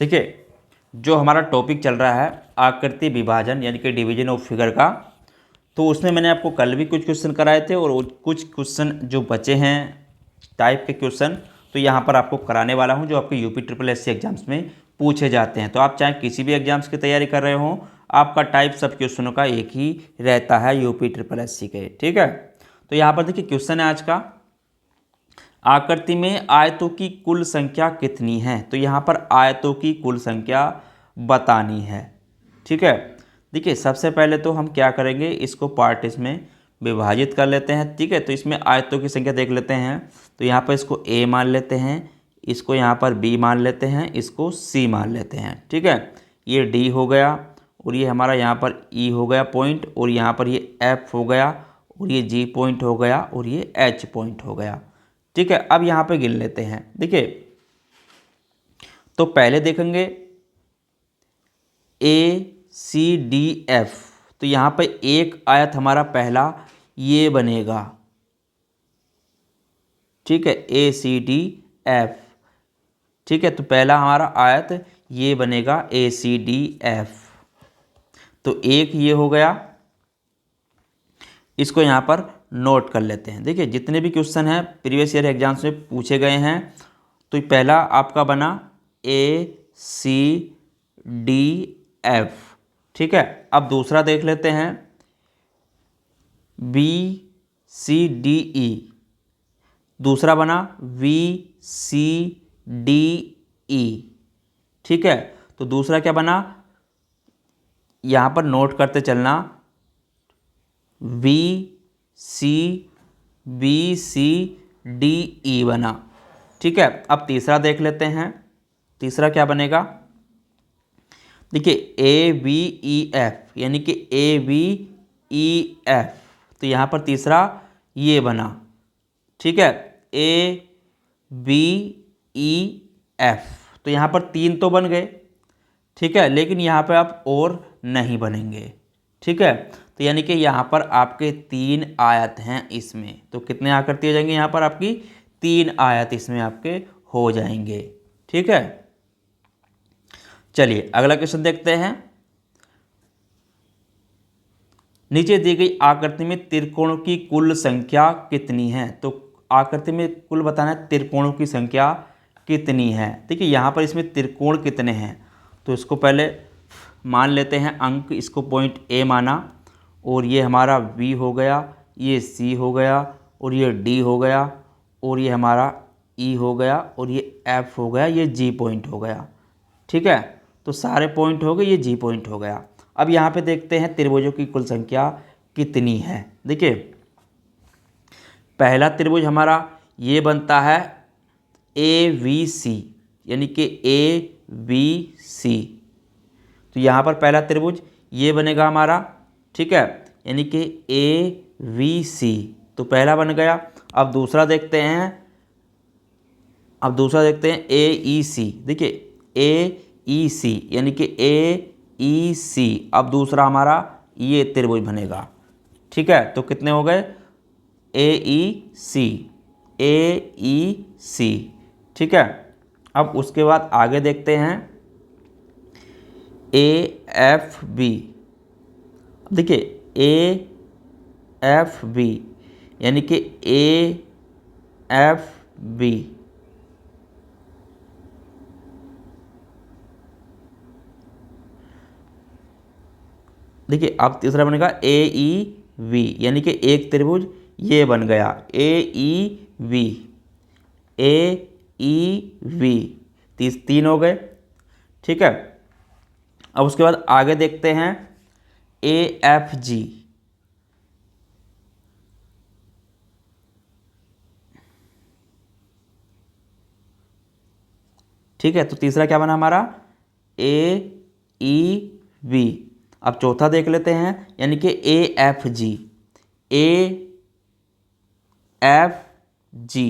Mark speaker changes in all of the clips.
Speaker 1: देखिए, जो हमारा टॉपिक चल रहा है आकृति विभाजन यानी कि डिवीजन ऑफ फिगर का, तो उसमें मैंने आपको कल भी कुछ क्वेश्चन कराए थे और कुछ क्वेश्चन जो बचे हैं टाइप के क्वेश्चन, तो यहाँ पर आपको कराने वाला हूँ जो आपके यूपी ट्रिपल एससी एग्जाम्स में पूछे जाते हैं। तो आप चाहे किसी भी एग्जाम्स की तैयारी कर रहे हो, आपका टाइप सब क्वेश्चनों का एक ही रहता है यूपी ट्रिपल एससी के। ठीक है, तो यहाँ पर देखिए क्वेश्चन है आज का, आकृति में आयतों की कुल संख्या कितनी है। तो यहाँ पर आयतों की कुल संख्या बतानी है। ठीक है, देखिए सबसे पहले तो हम क्या करेंगे, इसको पार्ट में विभाजित कर लेते हैं। ठीक है, तो इसमें आयतों की संख्या देख लेते हैं। तो यहाँ पर इसको ए मान लेते हैं, इसको यहाँ पर बी मान लेते हैं, इसको सी मान लेते हैं। ठीक है, ये डी हो गया और ये हमारा यहाँ पर ई हो गया पॉइंट, और यहाँ पर ये एफ हो गया, और ये जी पॉइंट हो गया, और ये एच पॉइंट हो गया। ठीक है, अब यहाँ पे गिन लेते हैं। देखिए, तो पहले देखेंगे ए सी डी एफ, तो यहाँ पे एक आयत हमारा पहला ये बनेगा। ठीक है, ए सी डी एफ। ठीक है, तो पहला हमारा आयत ये बनेगा ए सी डी एफ। तो एक ये हो गया, इसको यहाँ पर नोट कर लेते हैं। देखिए जितने भी क्वेश्चन हैं प्रीवियस ईयर एग्जाम्स में पूछे गए हैं, तो पहला आपका बना ए सी डी एफ। ठीक है, अब दूसरा देख लेते हैं बी सी डी ई, दूसरा बना वी सी डी ई। ठीक है, तो दूसरा क्या बना, यहाँ पर नोट करते चलना, V C B C D E बना। ठीक है, अब तीसरा देख लेते हैं, तीसरा क्या बनेगा। देखिए ए बी ई एफ, यानी कि ए बी ई एफ, तो यहाँ पर तीसरा ये बना। ठीक है, ए बी ई एफ, तो यहाँ पर तीन तो बन गए। ठीक है, लेकिन यहाँ पर आप और नहीं बनेंगे। ठीक है, तो यानी कि यहाँ पर आपके तीन आयत हैं इसमें, तो कितने आकृति हो जाएंगे, यहाँ पर आपकी तीन आयत इसमें आपके हो जाएंगे। ठीक है, चलिए अगला क्वेश्चन देखते हैं। नीचे दी गई आकृति में त्रिकोणों की कुल संख्या कितनी है। तो आकृति में कुल बताना है त्रिकोणों की संख्या कितनी है। देखिए यहाँ पर इसमें त्रिकोण कितने हैं, तो इसको पहले मान लेते हैं अंक, इसको पॉइंट ए माना, और ये हमारा बी हो गया, ये सी हो गया, और ये डी हो गया, और ये हमारा ई हो गया, और ये एफ हो गया, ये जी पॉइंट हो गया। ठीक है, तो सारे पॉइंट हो गए, ये जी पॉइंट हो गया। अब यहाँ पे देखते हैं त्रिभुजों की कुल संख्या कितनी है। देखिए पहला त्रिभुज हमारा ये बनता है ए वी सी, यानी कि ए वी सी, तो यहाँ पर पहला त्रिभुज ये बनेगा हमारा। ठीक है, यानी कि ए वी सी, तो पहला बन गया। अब दूसरा देखते हैं, ए ई सी। देखिए ए ई सी, यानी कि ए ई सी, अब दूसरा हमारा ये त्रिभुज बनेगा। ठीक है, तो कितने हो गए, ए ई सी, ए ई सी। ठीक है, अब उसके बाद आगे देखते हैं ए एफ बी। देखिए ए एफ बी, यानी कि ए एफ बी, देखिए अब तीसरा बनेगा ए ई वी, यानी कि एक त्रिभुज ये बन गया ए ई वी, ए ई वी, तीन हो गए। ठीक है, अब उसके बाद आगे देखते हैं ए एफ जी। ठीक है, तो तीसरा क्या बना हमारा ए ई वी। अब चौथा देख लेते हैं, यानी कि A F G, A F G,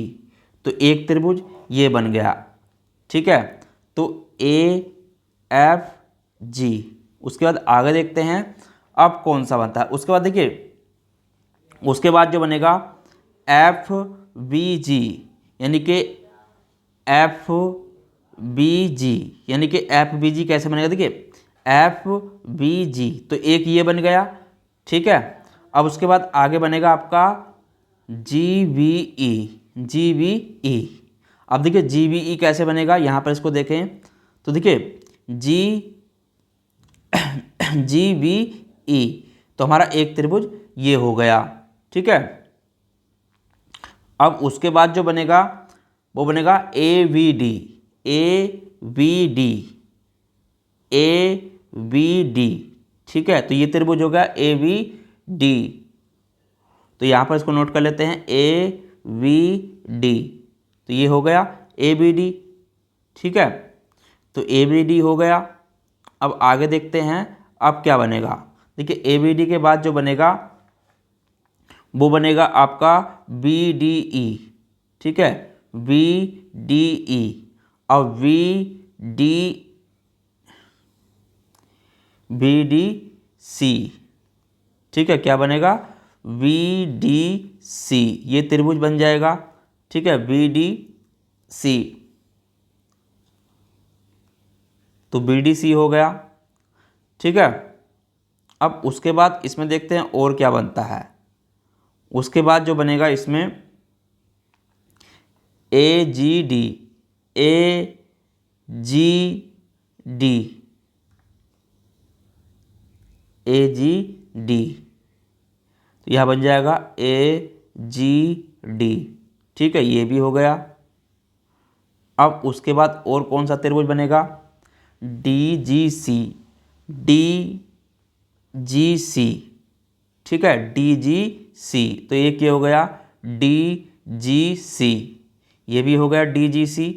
Speaker 1: तो एक त्रिभुज ये बन गया। ठीक है, तो ए एफ जी। उसके बाद आगे देखते हैं अब कौन सा बनता है। उसके बाद देखिए, उसके बाद जो बनेगा एफ वी जी, यानी कि एफ बी जी, यानी कि एफ बी जी कैसे बनेगा, देखिए एफ बी जी, तो एक ये बन गया, ठीक है। अब उसके बाद आगे बनेगा आपका जी वी ई, जी वी ई। अब देखिए जी वी ई कैसे बनेगा, यहाँ पर इसको देखें तो देखिए जी जी वी ई, तो हमारा एक त्रिभुज ये हो गया, ठीक है। अब उसके बाद जो बनेगा वो बनेगा A V D, A V D, A V D, ठीक है। तो ये त्रिभुज हो गया ए वी डी, तो यहाँ पर इसको नोट कर लेते हैं ए वी डी, तो ये हो गया ए बी डी, ठीक है। तो ए बी डी हो गया। अब आगे देखते हैं अब क्या बनेगा, देखिए ए बी डी के बाद जो बनेगा वो बनेगा आपका बी डी ई, ठीक है, बी डी ई। अब वी डी सी, ठीक है, क्या बनेगा वी डी सी, ये त्रिभुज बन जाएगा, ठीक है, बी डी सी, तो बी डी सी हो गया, ठीक है। अब उसके बाद इसमें देखते हैं और क्या बनता है। उसके बाद जो बनेगा इसमें ए जी डी, ए जी डी, ए जी डी, तो यह बन जाएगा ए जी डी, ठीक है, ये भी हो गया। अब उसके बाद और कौन सा त्रिभुज बनेगा, डी जी सी, डी जी सी, ठीक है, डी जी सी, तो ये क्या हो गया डी जी सी, ये भी हो गया डी जी सी,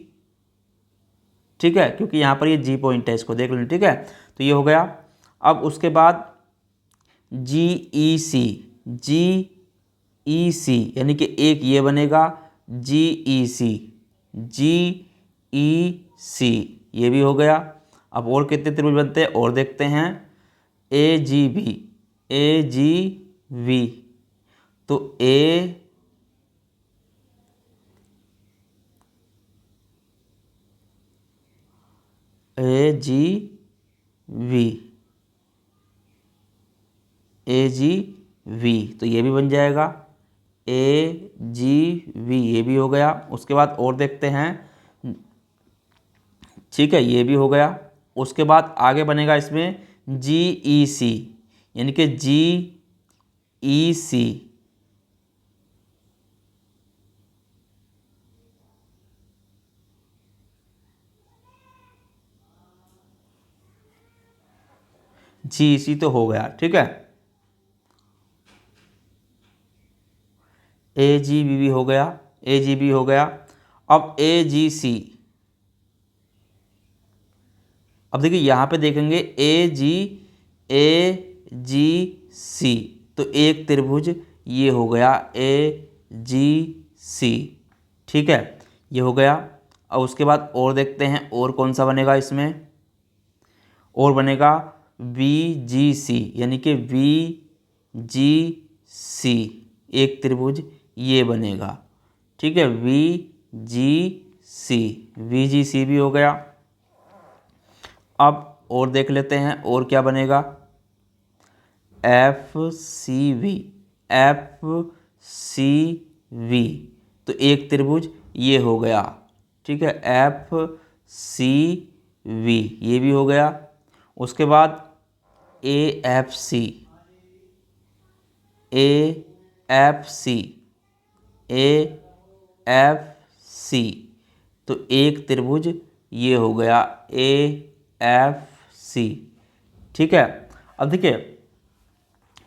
Speaker 1: ठीक है, क्योंकि यहाँ पर ये जी पॉइंट है, इसको देख लें, ठीक है, तो ये हो गया। अब उसके बाद जी ई सी, जी ई सी, यानी कि एक ये बनेगा जी ई सी, जी ई सी, ये भी हो गया। अब और कितने त्रिभुज बनते हैं और देखते हैं, ए जी वी, ए जी वी, तो ए जी वी, ए जी वी, तो ये भी बन जाएगा ए जी वी, ये भी हो गया। उसके बाद और देखते हैं, ठीक है, ये भी हो गया। उसके बाद आगे बनेगा इसमें जी ई सी, यानी कि जी ई सी, जी सी तो हो गया, ठीक है, ए जी बी भी हो गया, ए जी बी हो गया। अब ए जी सी, अब देखिए यहाँ पे देखेंगे ए जी सी, तो एक त्रिभुज ये हो गया ए जी सी, ठीक है, ये हो गया। अब उसके बाद और देखते हैं और कौन सा बनेगा इसमें, और बनेगा वी जी सी, यानी कि वी जी सी, एक त्रिभुज ये बनेगा, ठीक है, वी जी सी, वी जी सी भी हो गया। अब और देख लेते हैं और क्या बनेगा, F C V, F C V, तो एक त्रिभुज ये हो गया, ठीक है, एफ सी वी, ये भी हो गया। उसके बाद A F C, A F C, A F C, तो एक त्रिभुज ये हो गया ए एफ सी, ठीक है। अब देखिए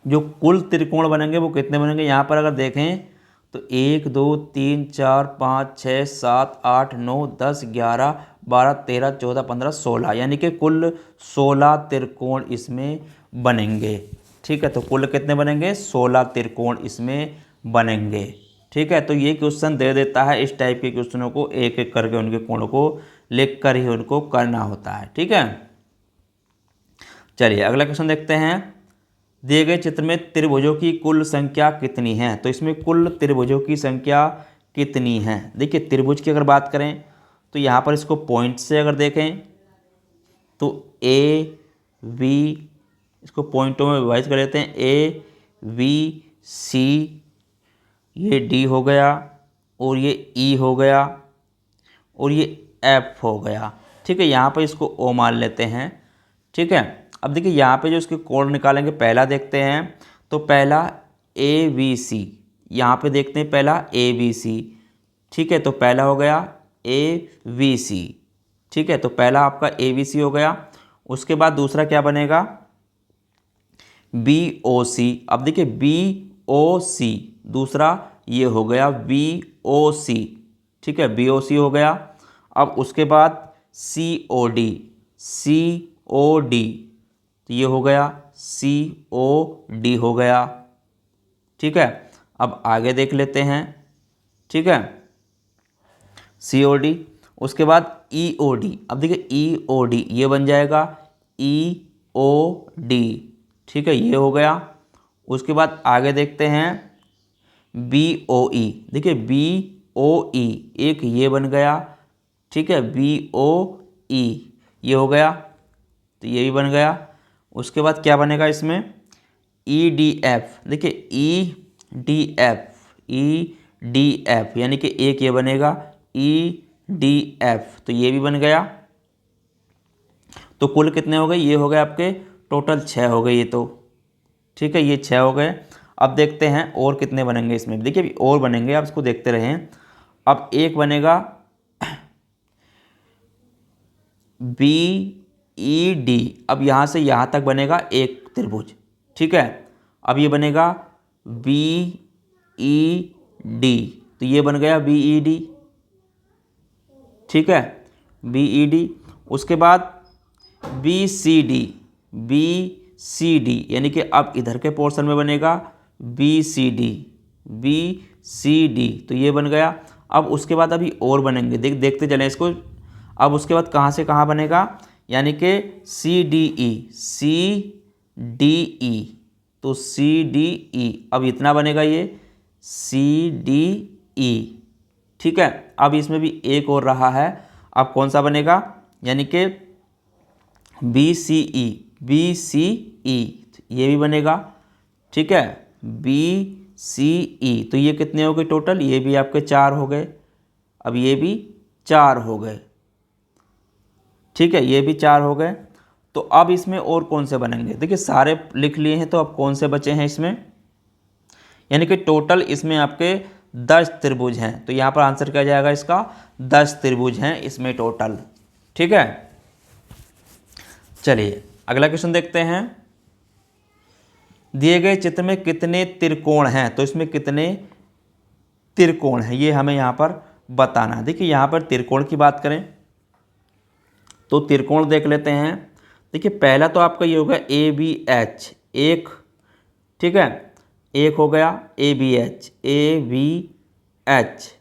Speaker 1: जो कुल त्रिकोण बनेंगे वो कितने बनेंगे, यहाँ पर अगर देखें तो 1 2 3 4 5 6 7 8 9 10 11 12 13 14 15 16, यानी कि कुल 16 त्रिकोण इसमें बनेंगे, ठीक है। तो कुल कितने बनेंगे, 16 त्रिकोण इसमें बनेंगे, ठीक है। तो ये क्वेश्चन दे देता है, इस टाइप के क्वेश्चनों को एक एक करके उनके कोणों को लिख कर ही उनको करना होता है, ठीक है। चलिए अगला क्वेश्चन देखते हैं, दिए गए चित्र में त्रिभुजों की कुल संख्या कितनी है। तो इसमें कुल त्रिभुजों की संख्या कितनी है, देखिए त्रिभुज की अगर बात करें तो यहाँ पर इसको पॉइंट से अगर देखें तो ए वी, इसको पॉइंटों में विभाजित कर लेते हैं, ए वी सी, ये डी हो गया और ये ई हो गया और ये एफ हो गया। ठीक है, यहाँ पर इसको ओ मान लेते हैं। ठीक है, अब देखिए यहाँ पे जो इसके कोण निकालेंगे, पहला देखते हैं तो पहला ए बी सी, यहाँ पे देखते हैं पहला ए बी सी। ठीक है, तो पहला हो गया ए बी सी। ठीक है, तो पहला आपका ए बी सी हो गया। उसके बाद दूसरा क्या बनेगा, बी ओ सी। अब देखिए बी ओ सी, दूसरा ये हो गया बी ओ सी। ठीक है, बी ओ सी हो गया। अब उसके बाद सी ओ डी, सी ओ डी, तो ये हो गया सी ओ डी हो गया। ठीक है, अब आगे देख लेते हैं। ठीक है, सी ओ डी, उसके बाद ई ओ डी। अब देखिए ई ओ डी ये बन जाएगा ई ओ डी। ठीक है, ये हो गया। उसके बाद आगे देखते हैं बी ओ ई। देखिए बी ओ ई, एक ये बन गया। ठीक है, बी ओ ई ये हो गया, तो ये भी बन गया। उसके बाद क्या बनेगा इसमें, ई डी एफ। देखिए E D F, E D F, यानी कि एक ये बनेगा ई डी एफ, तो ये भी बन गया। तो कुल कितने हो गए, ये हो गए आपके टोटल 6 हो गए ये तो। ठीक है, ये 6 हो गए। अब देखते हैं और कितने बनेंगे इसमें। देखिए अभी और बनेंगे, आप इसको देखते रहें। अब एक बनेगा बी ई डी, अब यहाँ से यहाँ तक बनेगा एक त्रिभुज। ठीक है, अब ये बनेगा बी ई डी, तो ये बन गया बी ई डी। ठीक है, बी ई डी। उसके बाद B C D, B C D, यानी कि अब इधर के पोर्शन में बनेगा B C D, B C D, तो ये बन गया। अब उसके बाद अभी और बनेंगे, देखते चलें इसको। अब उसके बाद कहाँ से कहाँ बनेगा, यानी कि सी डी ई, सी डी ई, तो सी डी ई, अब इतना बनेगा ये सी डी ई। ठीक है, अब इसमें भी एक और रहा है, अब कौन सा बनेगा, यानी कि बी सी ई, बी सी ई, ये भी बनेगा। ठीक है, बी सी ई, तो ये कितने हो गए टोटल, ये भी आपके 4 हो गए। अब ये भी 4 हो गए। ठीक है, ये भी 4 हो गए। तो अब इसमें और कौन से बनेंगे, देखिए सारे लिख लिए हैं, तो अब कौन से बचे हैं इसमें, यानी कि टोटल इसमें आपके 10 त्रिभुज हैं। तो यहाँ पर आंसर क्या जाएगा इसका, 10 त्रिभुज हैं इसमें टोटल। ठीक है, चलिए अगला क्वेश्चन देखते हैं। दिए गए चित्र में कितने त्रिकोण हैं, तो इसमें कितने त्रिकोण हैं ये हमें यहाँ पर बताना है। देखिए यहाँ पर त्रिकोण की बात करें तो त्रिकोण देख लेते हैं। देखिए पहला तो आपका ये होगा ए बी एच, एक। ठीक है, एक हो गया A B H, A B H,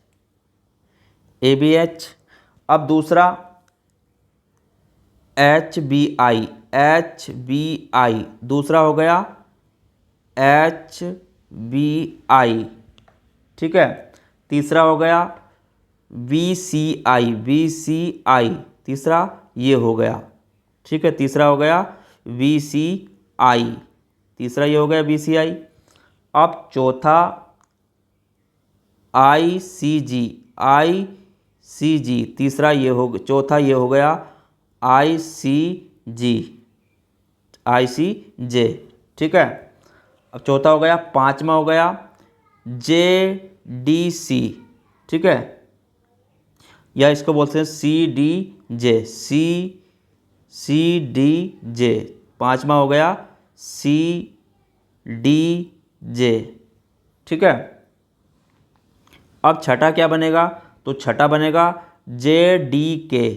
Speaker 1: A B H. अब दूसरा H B I, H B I, दूसरा हो गया एच बी आई। ठीक है, तीसरा हो गया बी सी आई, बी सी आई, तीसरा ये हो गया। ठीक है, तीसरा हो गया बी सी आई, तीसरा ये हो गया बी सी आई। अब चौथा आई सी जी, आई सी जी, तीसरा ये हो, चौथा ये हो गया आई सी जी, आई सी जे। ठीक है, अब चौथा हो गया, पांचवा हो गया जे डी सी। ठीक है, या इसको बोलते हैं C D J, C D J, पांचवा हो गया सी डी जे। ठीक है, अब छठा क्या बनेगा, तो छठा बनेगा जे डी के,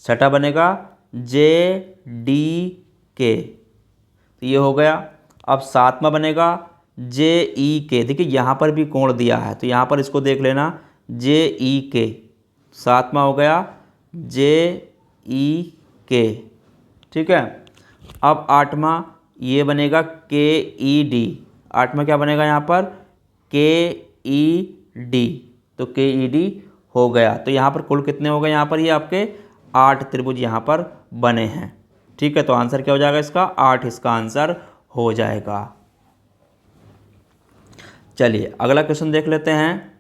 Speaker 1: छठा बनेगा जे डी के, तो ये हो गया। अब सातवां बनेगा जे ई के। देखिए यहाँ पर भी कोण दिया है, तो यहाँ पर इसको देख लेना जे ई के, सातवां हो गया जे ई के। ठीक है, अब आठवां ये बनेगा के ई डी, आठवां क्या बनेगा यहाँ पर के ई डी, तो के ई डी हो गया। तो यहाँ पर कुल कितने हो गए, यहाँ पर ये आपके 8 त्रिभुज यहाँ पर बने हैं। ठीक है, तो आंसर क्या हो जाएगा इसका, 8 इसका आंसर हो जाएगा। चलिए अगला क्वेश्चन देख लेते हैं।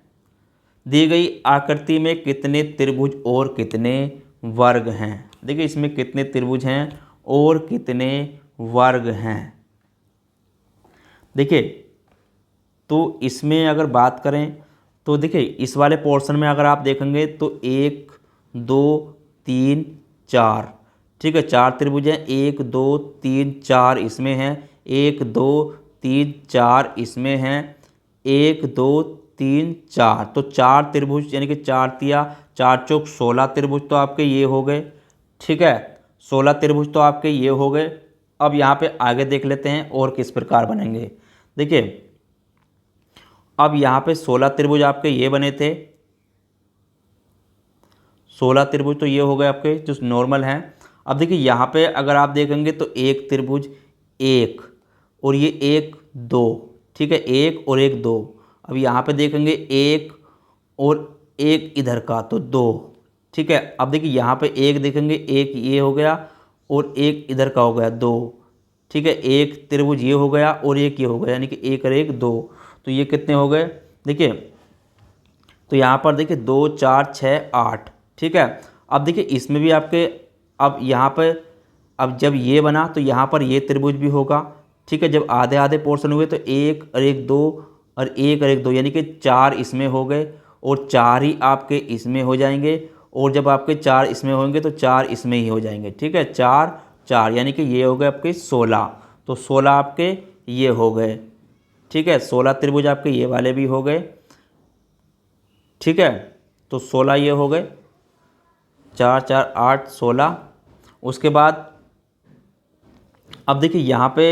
Speaker 1: दी गई आकृति में कितने त्रिभुज और कितने वर्ग हैं। देखिए इसमें कितने त्रिभुज हैं और कितने वर्ग हैं। देखिए तो इसमें अगर बात करें तो देखिए इस वाले पोर्शन में अगर आप देखेंगे तो 1 2 3 4, ठीक है, 4 त्रिभुज हैं, 1 2 3 4 इसमें हैं, 1 2 3 4 इसमें हैं, 1 2 3 4, तो 4 त्रिभुज यानी कि 4 तिया 4 चौक 16 त्रिभुज तो आपके ये हो गए। ठीक है, 16 त्रिभुज तो आपके ये हो गए। अब यहाँ पे आगे देख लेते हैं और किस प्रकार बनेंगे। देखिए अब यहाँ पे 16 त्रिभुज आपके ये बने थे, 16 त्रिभुज तो ये हो गए आपके जो नॉर्मल हैं। अब देखिए यहाँ पे अगर आप देखेंगे तो एक त्रिभुज 1 और ये 1 2, ठीक है, 1 और 1 2। अब यहाँ पे देखेंगे 1 और 1 इधर का तो 2, ठीक है। अब देखिए यहाँ पे 1 देखेंगे, 1 ये हो गया और 1 इधर का हो गया 2, ठीक है, एक त्रिभुज ये हो गया और एक ये हो गया, यानी कि 1 और 1 2, तो ये कितने हो गए। देखिए तो यहाँ पर देखिए 2 4 6 8, ठीक है। अब देखिए इसमें भी आपके, अब यहाँ पर अब जब ये बना तो यहाँ पर ये त्रिभुज भी होगा, ठीक है। जब आधे आधे पोर्शन हुए तो 1 और 1 2 और 1 और 1 2, यानी कि 4 इसमें हो गए और 4 ही आपके इसमें हो जाएंगे, और जब आपके 4 इसमें होंगे तो 4 इसमें ही हो जाएंगे, ठीक है। 4 4 यानी कि ये हो गए आपके 16, तो 16 आपके ये हो गए, ठीक है। 16 त्रिभुज आपके ये वाले भी हो गए, ठीक है। तो 16 ये हो गए, 4 4 8 16। उसके बाद अब देखिए यहाँ पे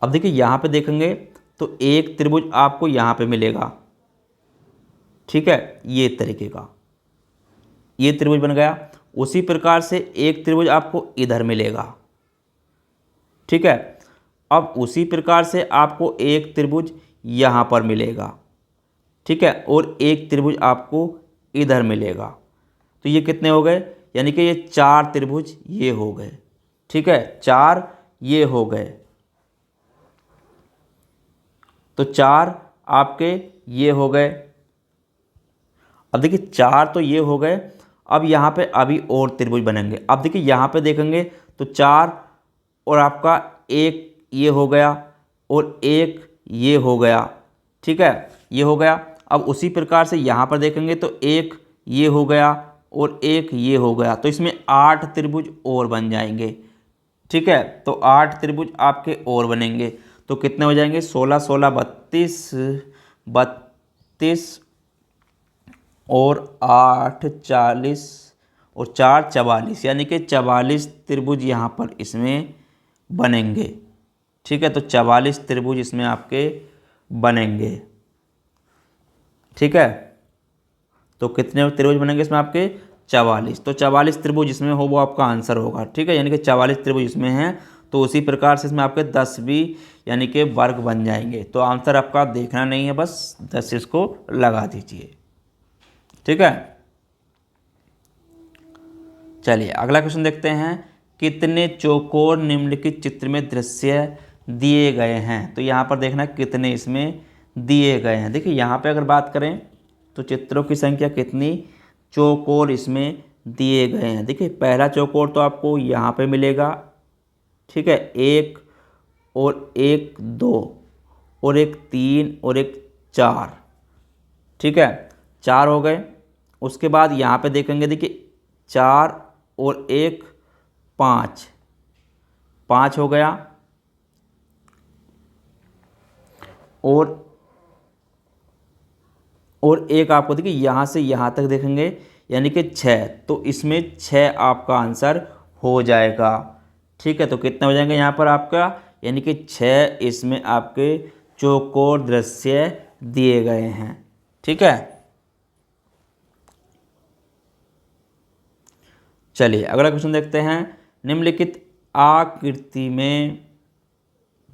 Speaker 1: अब देखिए यहाँ पे देखेंगे तो एक त्रिभुज आपको यहाँ पे मिलेगा, ठीक है, ये तरीके का ये त्रिभुज बन गया। उसी प्रकार से एक त्रिभुज आपको इधर मिलेगा, ठीक है। अब उसी प्रकार से आपको एक त्रिभुज यहाँ पर मिलेगा, ठीक है, और एक त्रिभुज आपको इधर मिलेगा। तो ये कितने हो गए, यानी कि ये 4 त्रिभुज ये हो गए, ठीक है, 4 ये हो गए। तो 4 आपके ये हो गए। अब देखिए 4 तो ये हो गए। अब यहाँ पे अभी और त्रिभुज बनेंगे। अब देखिए यहाँ पे देखेंगे तो 4 और आपका 1 ये हो गया और 1 ये हो गया, ठीक है, ये हो गया। अब उसी प्रकार से यहाँ पर देखेंगे तो 1 ये हो गया और 1 ये हो गया, तो इसमें 8 त्रिभुज और बन जाएंगे, ठीक है। तो 8 त्रिभुज आपके और बनेंगे, तो कितने हो जाएंगे, 16 16 32 32 और 8 40 और 4 44, यानी कि 44 त्रिभुज यहाँ पर इसमें बनेंगे, ठीक है। तो 44 त्रिभुज इसमें आपके बनेंगे, ठीक है। तो कितने त्रिभुज बनेंगे इसमें आपके, 44। तो 44 त्रिभुज इसमें हो वो आपका आंसर होगा, ठीक है, यानी कि 44 त्रिभुज इसमें हैं। तो उसी प्रकार से इसमें आपके 10 भी यानी कि वर्ग बन जाएंगे। तो आंसर आपका देखना नहीं है, बस 10 इसको लगा दीजिए, ठीक है। चलिए अगला क्वेश्चन देखते हैं। कितने चौकोर निम्नलिखित चित्र में दृश्य दिए गए हैं। तो यहाँ पर देखना कितने इसमें दिए गए हैं। देखिए यहाँ पे अगर बात करें तो चित्रों की संख्या कितनी चौकोर इसमें दिए गए हैं। देखिए पहला चौकोर तो आपको यहाँ पे मिलेगा, ठीक है, 1 और 1 2 और 1 3 और 1 4, ठीक है, 4 हो गए। उसके बाद यहाँ पे देखेंगे, देखिए 4 और 1 5, 5 हो गया। और एक आपको देखिए यहाँ से यहाँ तक देखेंगे यानी कि 6, तो इसमें 6 आपका आंसर हो जाएगा, ठीक है। तो कितने हो जाएंगे यहाँ पर आपका, यानी कि 6 इसमें आपके चौकोर दृश्य दिए गए हैं, ठीक है। चलिए अगला क्वेश्चन देखते हैं। निम्नलिखित आकृति में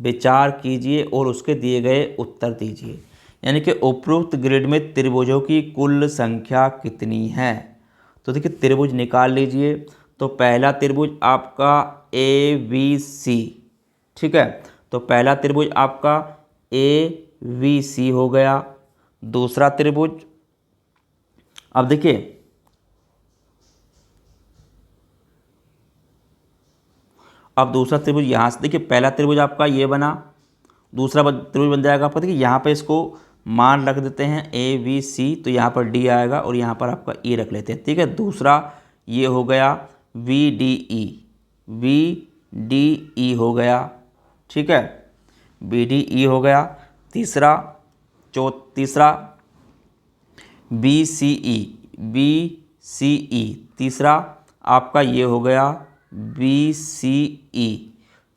Speaker 1: विचार कीजिए और उसके दिए गए उत्तर दीजिए। यानी कि उपरोक्त ग्रिड में त्रिभुजों की कुल संख्या कितनी है। तो देखिए त्रिभुज निकाल लीजिए। तो पहला त्रिभुज आपका ABC, ठीक है। तो पहला त्रिभुज आपका ABC हो गया। दूसरा त्रिभुज, अब देखिए अब दूसरा त्रिभुज यहाँ से, देखिए पहला त्रिभुज आपका ये बना, दूसरा त्रिभुज बन जाएगा आपका। देखिए यहाँ पे इसको मान रख देते हैं ABC, तो यहाँ पर D आएगा और यहाँ पर आपका E रख लेते हैं, ठीक है। दूसरा ये हो गया VDE हो गया, ठीक है, BDE हो गया। तीसरा BCE, तीसरा आपका ये हो गया BCE।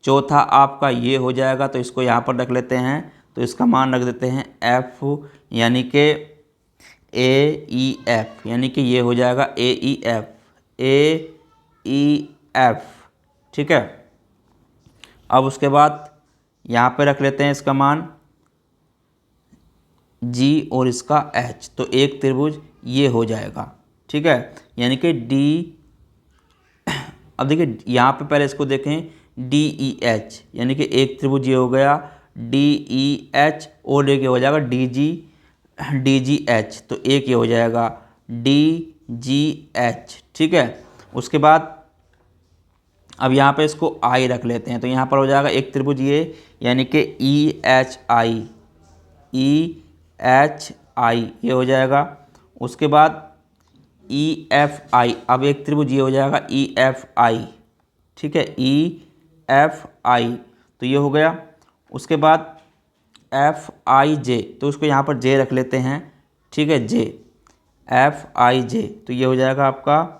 Speaker 1: चौथा आपका ये हो जाएगा, तो इसको यहाँ पर रख लेते हैं, तो इसका मान रख देते हैं F, यानी कि AEF, यानी कि ये हो जाएगा AEF, ठीक है। अब उसके बाद यहाँ पे रख लेते हैं इसका मान G और इसका H, तो एक त्रिभुज ये हो जाएगा, ठीक है। यानी कि D, अब देखिए यहाँ पे पहले इसको देखें DEH, यानी कि एक त्रिभुज ये हो गया DEH और एक ये हो जाएगा DGH, तो एक ये हो जाएगा DGH, ठीक है। उसके बाद अब यहाँ पे इसको I रख लेते हैं, तो यहाँ पर हो जाएगा एक त्रिभुज ये, यानी कि EHI ये हो जाएगा। उसके बाद EFI, अब एक त्रिभुज ये हो जाएगा EFI, ठीक है, EFI, तो ये हो गया। उसके बाद FIJ, तो उसको यहाँ पर J रख लेते हैं, ठीक है, J, FIJ, तो ये हो जाएगा आपका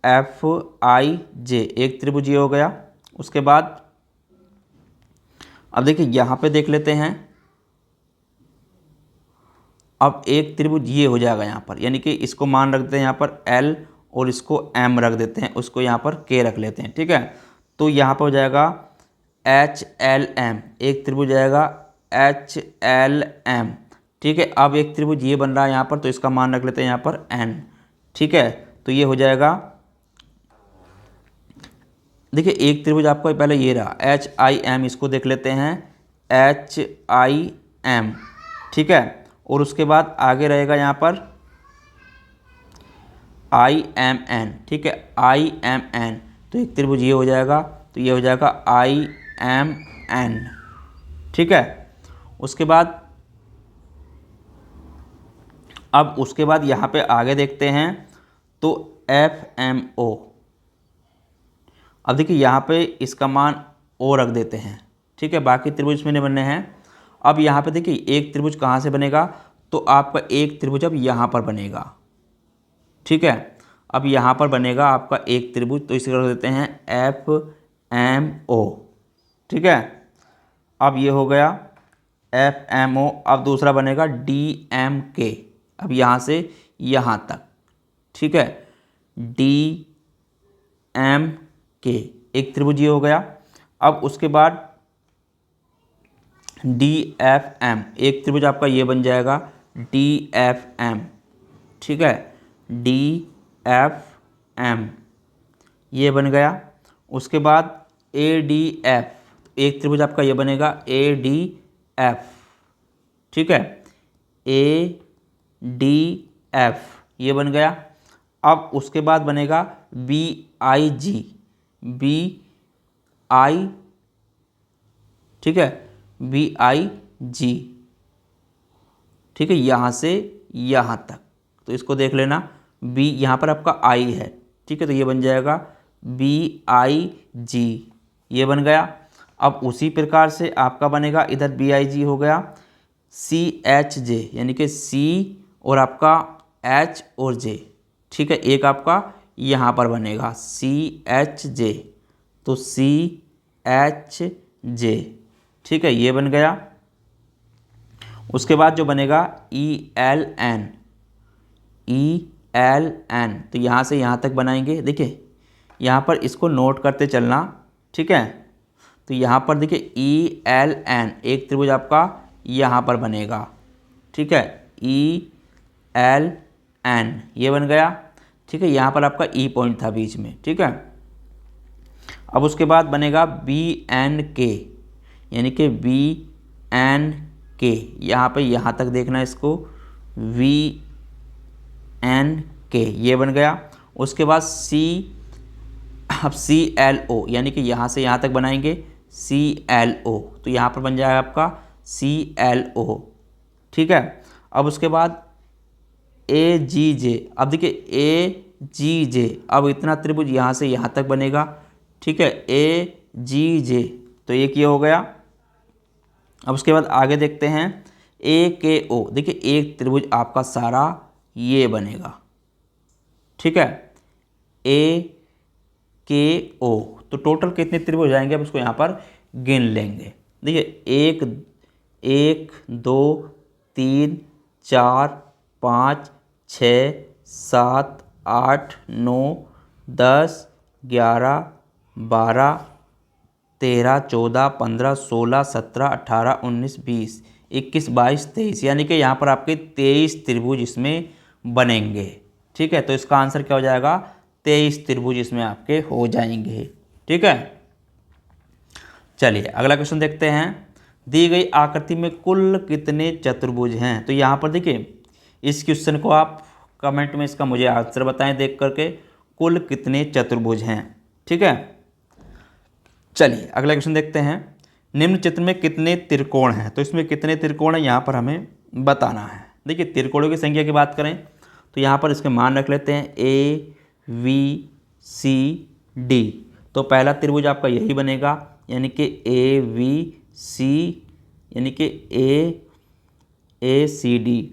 Speaker 1: FIJ, एक त्रिभुज ये हो गया। उसके बाद अब देखिए यहाँ पे देख लेते हैं, अब एक त्रिभुज ये हो जाएगा यहाँ पर, यानी कि इसको मान रख देते हैं यहाँ पर L और इसको M रख देते हैं, उसको यहाँ पर K रख लेते हैं, ठीक है। तो यहाँ पर हो जाएगा HLM, एक त्रिभुज जाएगा HLM, ठीक है। अब एक त्रिभुज ये बन रहा है यहाँ पर, तो इसका मान रख लेते हैं यहाँ पर N, ठीक है। तो ये हो जाएगा, देखिए एक त्रिभुज आपका पहले ये रहा HIM, इसको देख लेते हैं HIM, ठीक है। और उसके बाद आगे रहेगा यहाँ पर IMN, ठीक है, IMN, तो एक त्रिभुज ये हो जाएगा, तो ये हो जाएगा IMN, ठीक है। उसके बाद अब उसके बाद यहाँ पे आगे देखते हैं, तो FMO, अब देखिए यहाँ पे इसका मान O रख देते हैं, ठीक है, बाकी त्रिभुज में नहीं बनने हैं। अब यहाँ पे देखिए एक त्रिभुज कहाँ से बनेगा, तो आपका एक त्रिभुज अब यहाँ पर बनेगा, ठीक है। अब यहाँ पर बनेगा आपका एक त्रिभुज, तो इसे रख देते हैं FMO, ठीक है। अब ये हो गया FMO। अब दूसरा बनेगा DMK, अब यहाँ से यहाँ तक, ठीक है, DMK, एक त्रिभुज ये हो गया। अब उसके बाद DFM, एक त्रिभुज आपका ये बन जाएगा DFM, ठीक है, DFM ये बन गया। उसके बाद ADF, एक त्रिभुज आपका ये बनेगा ADF, ठीक है, ADF ये बन गया। अब उसके बाद बनेगा BIG, BI, ठीक है, BIG, ठीक है, यहाँ से यहाँ तक, तो इसको देख लेना, B यहाँ पर आपका I है, ठीक है, तो ये बन जाएगा BIG, ये बन गया। अब उसी प्रकार से आपका बनेगा, इधर BIG हो गया, CHJ, यानी कि C और आपका H और J, ठीक है, एक आपका यहाँ पर बनेगा CHJ, तो CHJ, ठीक है, ये बन गया। उसके बाद जो बनेगा ELN, तो यहाँ से यहाँ तक बनाएंगे। देखिए यहाँ पर इसको नोट करते चलना, ठीक है। तो यहाँ पर देखिए ELN एक त्रिभुज आपका यहाँ पर बनेगा, ठीक है, ELN ये बन गया, ठीक है। यहाँ पर आपका E पॉइंट था बीच में, ठीक है। अब उसके बाद बनेगा BNK, यानी कि BNK यहाँ पे यहाँ तक देखना है इसको, VNK ये बन गया। उसके बाद अब CLO, यानी कि यहाँ से यहाँ तक बनाएंगे CLO, तो यहाँ पर बन जाएगा आपका CLO, ठीक है। अब उसके बाद AGJ, अब देखिए AGJ, अब इतना त्रिभुज यहाँ से यहाँ तक बनेगा, ठीक है, AGJ, तो एक ये हो गया। अब उसके बाद आगे देखते हैं AKO, देखिए एक त्रिभुज आपका सारा ये बनेगा, ठीक है, AKO, तो टोटल कितने त्रिभुज हो जाएंगे अब उसको यहाँ पर गिन लेंगे। देखिए 1 1 2 3 4 5 6 7 8 9 10 11 12 13 14 15 16 17 18 19 20 21 22 23, यानी कि यहाँ पर आपके 23 त्रिभुज इसमें बनेंगे, ठीक है। तो इसका आंसर क्या हो जाएगा, 23 त्रिभुज इसमें आपके हो जाएंगे, ठीक है। चलिए अगला क्वेश्चन देखते हैं। दी गई आकृति में कुल कितने चतुर्भुज हैं। तो यहाँ पर देखिए इस क्वेश्चन को आप कमेंट में इसका मुझे आंसर बताएं देख करके, कुल कितने चतुर्भुज हैं, ठीक है। चलिए अगला क्वेश्चन देखते हैं। निम्न चित्र में कितने त्रिकोण हैं। तो इसमें कितने त्रिकोण हैं यहाँ पर हमें बताना है। देखिए त्रिकोणों की संख्या की बात करें तो यहाँ पर इसके मान रख लेते हैं ABCD, तो पहला त्रिभुज आपका यही बनेगा, यानी कि ABC, यानी कि ACD,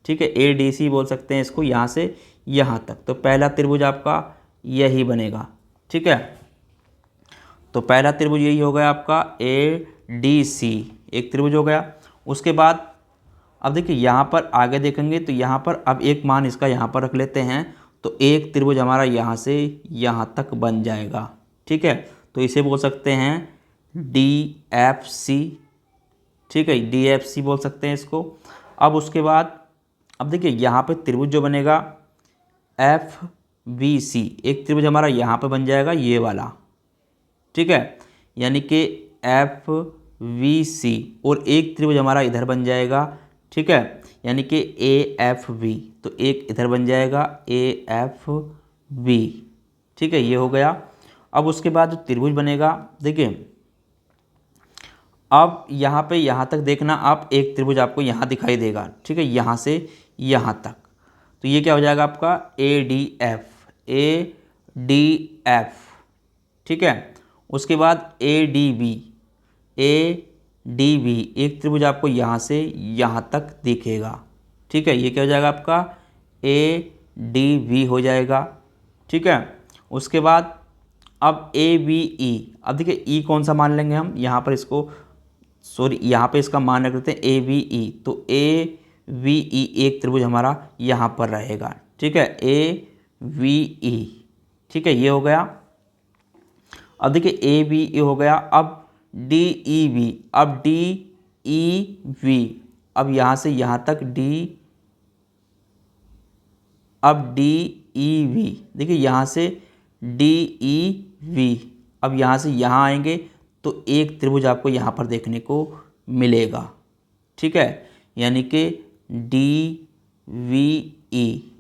Speaker 1: ठीक है, ADC बोल सकते हैं इसको, यहाँ से यहाँ तक, तो पहला त्रिभुज आपका यही बनेगा, ठीक है। तो पहला त्रिभुज यही हो गया आपका ADC, एक त्रिभुज हो गया। उसके बाद अब देखिए यहाँ पर आगे देखेंगे तो यहाँ पर अब एक मान इसका यहाँ पर रख लेते हैं, तो एक त्रिभुज हमारा यहाँ से यहाँ तक बन जाएगा, ठीक है। तो इसे बोल सकते हैं DFC, ठीक है, DFC बोल सकते हैं इसको। अब उसके बाद अब देखिए यहाँ पे त्रिभुज जो बनेगा FBC, एक त्रिभुज हमारा यहाँ पे बन जाएगा ये वाला, ठीक है, यानी कि FVC, और एक त्रिभुज हमारा इधर बन जाएगा, ठीक है, यानी कि AFB, तो एक इधर बन जाएगा AFB, ठीक है, ये हो गया। अब उसके बाद जो त्रिभुज बनेगा देखिए अब यहाँ पे यहाँ तक देखना आप, एक त्रिभुज आपको यहाँ दिखाई देगा, ठीक है, यहाँ से यहाँ तक, तो ये क्या हो जाएगा आपका ADF, ठीक है। उसके बाद ADB, एक त्रिभुज आपको यहाँ से यहाँ तक दिखेगा, ठीक है, ये क्या हो जाएगा आपका ADB हो जाएगा, ठीक है। उसके बाद अब ABE, अब देखिए E कौन सा मान लेंगे हम, यहाँ पर इसको यहाँ पे इसका मान रख देते हैं ABE, तो ABE एक त्रिभुज हमारा यहाँ पर रहेगा, ठीक है, ABE, ठीक है, ये हो गया। अब देखिए ABE हो गया। अब DEB, अब DEB, अब यहाँ से यहाँ तक अब DEB, देखिए यहाँ से DEB, अब यहाँ से यहाँ आएंगे तो एक त्रिभुज आपको यहाँ पर देखने को मिलेगा, ठीक है, यानी कि DVE,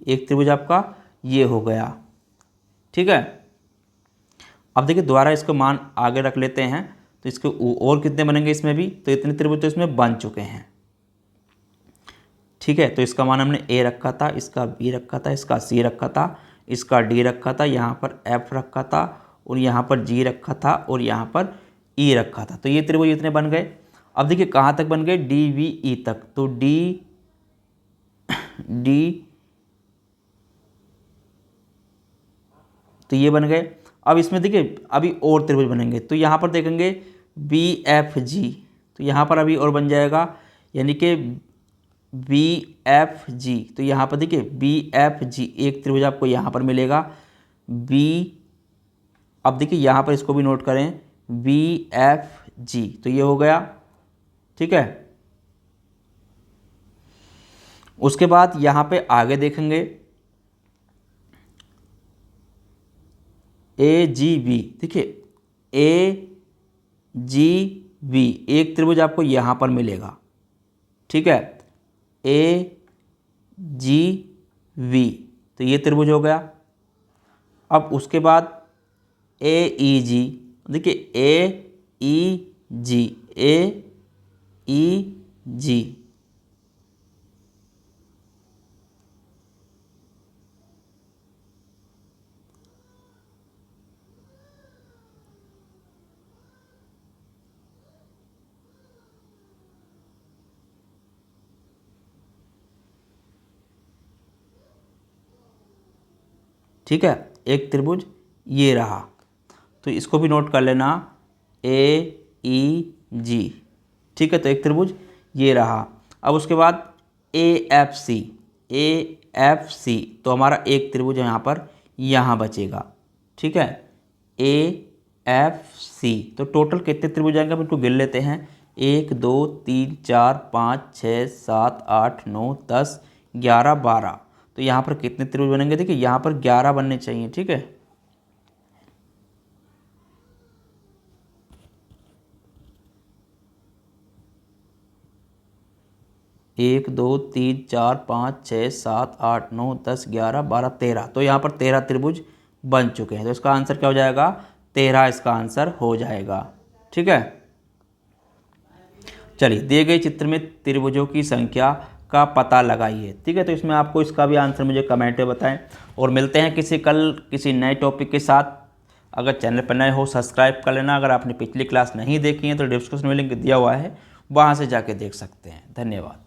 Speaker 1: एक त्रिभुज आपका ये हो गया, ठीक है। अब देखिए दोबारा इसको मान आगे रख लेते हैं, तो इसके और कितने बनेंगे इसमें भी, तो इतने त्रिभुज तो इसमें बन चुके हैं, ठीक है। तो इसका मान हमने A रखा था, इसका B रखा था, इसका C रखा था, इसका D रखा था, यहाँ पर F रखा था, और यहाँ पर G रखा था, और यहाँ पर E रखा था, तो ये त्रिभुज इतने बन गए। अब देखिए कहाँ तक बन गए, DVE तक, तो D तो ये बन गए। अब इसमें देखिए अभी और त्रिभुज बनेंगे, तो यहाँ पर देखेंगे BFG, तो यहाँ पर अभी और बन जाएगा, यानी कि BFG, तो यहाँ पर देखिए BFG एक त्रिभुज आपको यहाँ पर मिलेगा B। अब देखिए यहाँ पर इसको भी नोट करें BFG, जी, तो ये हो गया। ठीक है, उसके बाद यहाँ पे आगे देखेंगे ए जी बी। देखिए ए जी बी एक त्रिभुज आपको यहाँ पर मिलेगा। ठीक है, ए जी वी, तो ये त्रिभुज हो गया। अब उसके बाद ए ई जी, देखिए ए ई जी, ए ई जी, ठीक है, एक त्रिभुज ये रहा, तो इसको भी नोट कर लेना, ए ई जी। ठीक है, तो एक त्रिभुज ये रहा। अब उसके बाद A F C, A F C, तो हमारा एक त्रिभुज यहाँ पर यहाँ बचेगा। ठीक है, ए एफ सी, तो टोटल कितने त्रिभुज आएंगे हम इनको गिन लेते हैं। 1 2 3 4 5 6 7 8 9 10 11 12, तो यहाँ पर कितने त्रिभुज बनेंगे? देखिए यहाँ पर 11 बनने चाहिए। ठीक है, एक दो तीन चार पाँच छः सात आठ नौ 10 11 12 13, तो यहाँ पर 13 त्रिभुज बन चुके हैं। तो इसका आंसर क्या हो जाएगा? 13 इसका आंसर हो जाएगा। ठीक है, चलिए दिए गए चित्र में त्रिभुजों की संख्या का पता लगाइए। ठीक है, तो इसमें आपको इसका भी आंसर मुझे कमेंट में बताएं, और मिलते हैं किसी नए टॉपिक के साथ। अगर चैनल पर नए हो सब्सक्राइब कर लेना। अगर आपने पिछली क्लास नहीं देखी है तो डिस्क्रिप्शन में लिंक दिया हुआ है, वहाँ से जाके देख सकते हैं। धन्यवाद।